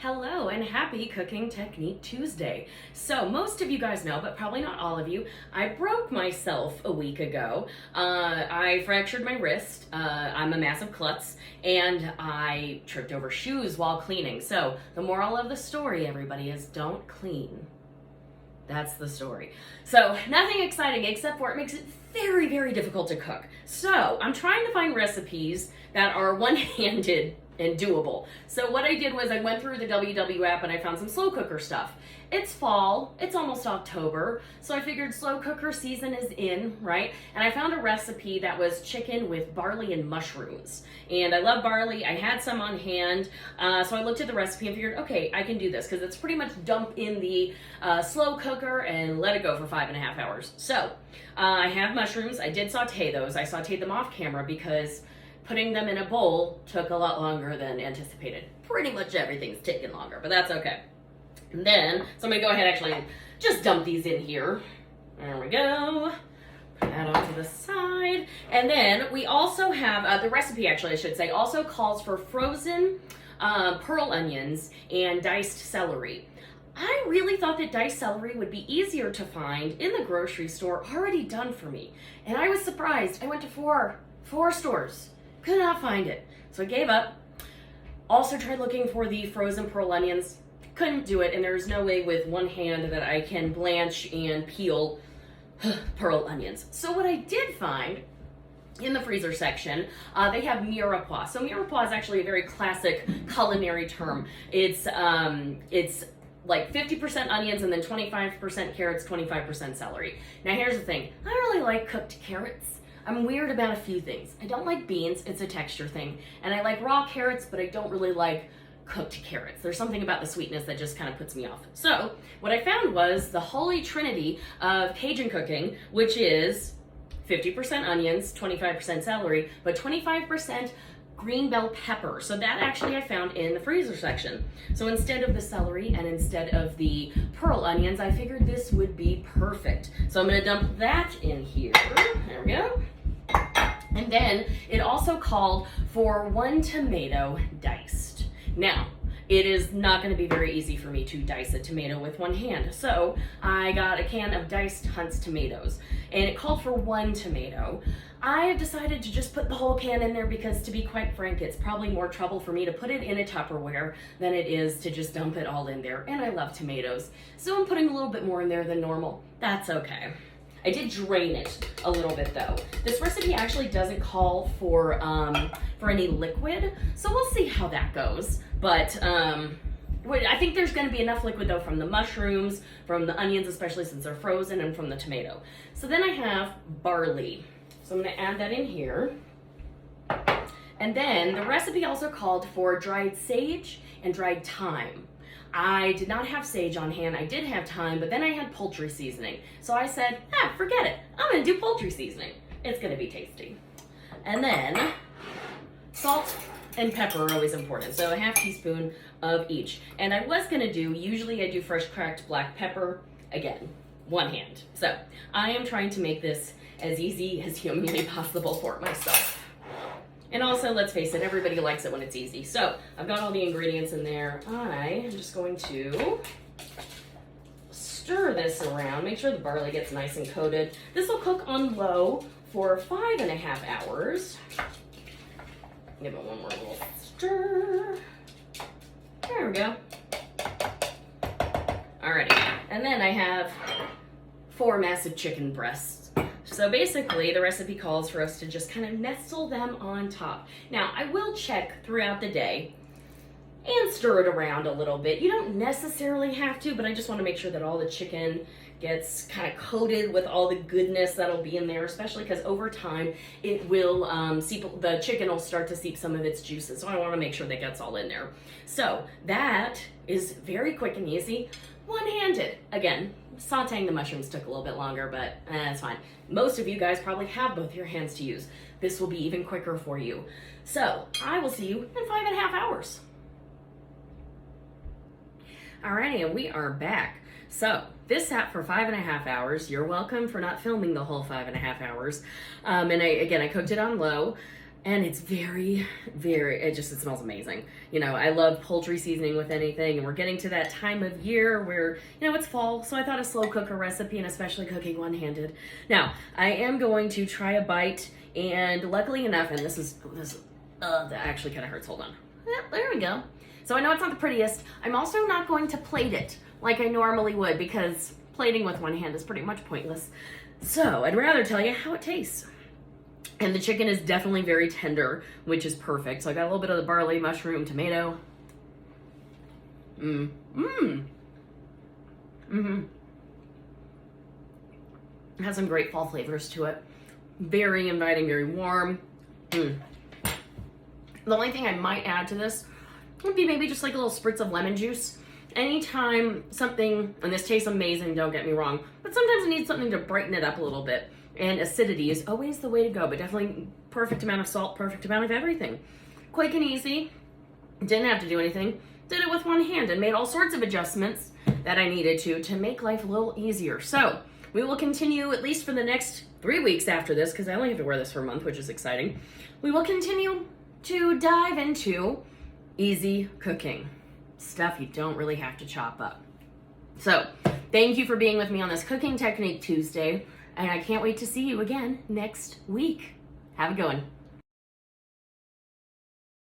Hello and happy Cooking Technique Tuesday. So most of you guys know, but probably not all of you, I broke myself a week ago. I fractured my wrist. I'm a massive klutz, and I tripped over shoes while cleaning. So the moral of the story, everybody, is don't clean. That's the story. So nothing exciting except for it makes it very, very difficult to cook. So I'm trying to find recipes that are one-handed and doable. So what I did was I went through the WW app and I found some slow cooker stuff. It's fall, it's almost October, so I figured slow cooker season is in, right? And I found a recipe that was chicken with barley and mushrooms. And I love barley, I had some on hand, so I looked at the recipe and figured, okay, I can do this, because it's pretty much dump in the slow cooker and let it go for 5.5 hours. So I have mushrooms, I did saute those. I sauteed them off camera because putting them in a bowl took a lot longer than anticipated. Pretty much everything's taken longer, but that's okay. And then, so I'm gonna go ahead and actually just dump these in here. There we go. Put that onto the side. And then we also have, the recipe actually I should say, also calls for frozen pearl onions and diced celery. I really thought that diced celery would be easier to find in the grocery store, already done for me. And I was surprised. I went to four stores. Could not find it. So I gave up. Also tried looking for the frozen pearl onions. Couldn't do it, and there's no way with one hand that I can blanch and peel pearl onions. So what I did find in the freezer section, they have Mirepoix. So Mirepoix is actually a very classic culinary term. It's like 50% onions and then 25% carrots, 25% celery. Now here's the thing. I don't really like cooked carrots. I'm weird about a few things. I don't like beans, it's a texture thing. And I like raw carrots, but I don't really like cooked carrots. There's something about the sweetness that just kind of puts me off. So what I found was the holy trinity of Cajun cooking, which is 50% onions, 25% celery, but 25% green bell pepper. So that actually I found in the freezer section. So instead of the celery and instead of the pearl onions, I figured this would be perfect. So I'm gonna dump that in here. There we go. And then it also called for 1 tomato diced. Now, it is not going to be very easy for me to dice a tomato with one hand. So I got a can of diced Hunt's tomatoes, and it called for 1 tomato. I have decided to just put the whole can in there because, to be quite frank, it's probably more trouble for me to put it in a Tupperware than it is to just dump it all in there. And I love tomatoes, so I'm putting a little bit more in there than normal. That's okay. I did drain it a little bit though. This recipe actually doesn't call for any liquid, so we'll see how that goes. But I think there's going to be enough liquid though from the mushrooms, from the onions, especially since they're frozen, and from the tomato. So then I have barley. So I'm going to add that in here. And then the recipe also called for dried sage and dried thyme. I did not have sage on hand. I did have thyme, but then I had poultry seasoning. So I said, forget it. I'm going to do poultry seasoning. It's going to be tasty. And then salt and pepper are always important. So a half teaspoon of each. And I was going to do, usually I do fresh cracked black pepper. Again, one hand. So I am trying to make this as easy as humanly possible for myself. And also, let's face it, everybody likes it when it's easy. So I've got all the ingredients in there. I am just going to stir this around, make sure the barley gets nice and coated. This will cook on low for 5.5 hours. Give it one more little stir. There we go. Alrighty, and then I have 4 massive chicken breasts. So basically, the recipe calls for us to just kind of nestle them on top. Now, I will check throughout the day and stir it around a little bit. You don't necessarily have to, but I just want to make sure that all the chicken gets kind of coated with all the goodness that'll be in there, especially because over time, it will the chicken will start to seep some of its juices. So I want to make sure that gets all in there. So that is very quick and easy, one-handed. Again, sauteing the mushrooms took a little bit longer, but that's fine. Most of you guys probably have both your hands to use. This will be even quicker for you. So I will see you in 5.5 hours. Alrighty, and we are back. So this sat for 5.5 hours. You're welcome for not filming the whole 5.5 hours. And I cooked it on low. And it's very, it smells amazing. You know, I love poultry seasoning with anything, and we're getting to that time of year where, you know, it's fall, so I thought a slow cooker recipe, and especially cooking one-handed. Now, I am going to try a bite, and luckily enough, and this that actually kind of hurts, hold on. Yep, there we go. So I know it's not the prettiest. I'm also not going to plate it like I normally would, because plating with one hand is pretty much pointless. So I'd rather tell you how it tastes. And the chicken is definitely very tender, which is perfect. So I got a little bit of the barley, mushroom, tomato. It has some great fall flavors to it. Very inviting, very warm. The only thing I might add to this would be maybe just like a little spritz of lemon juice. Anytime something, and this tastes amazing, don't get me wrong, but sometimes it needs something to brighten it up a little bit. And acidity is always the way to go, but definitely perfect amount of salt, perfect amount of everything. Quick and easy, didn't have to do anything. Did it with one hand and made all sorts of adjustments that I needed to make life a little easier. So we will continue at least for the next 3 weeks after this, because I only have to wear this for a month, which is exciting. We will continue to dive into easy cooking. Stuff you don't really have to chop up. So thank you for being with me on this Cooking Technique Tuesday. And I can't wait to see you again next week. Have a good one.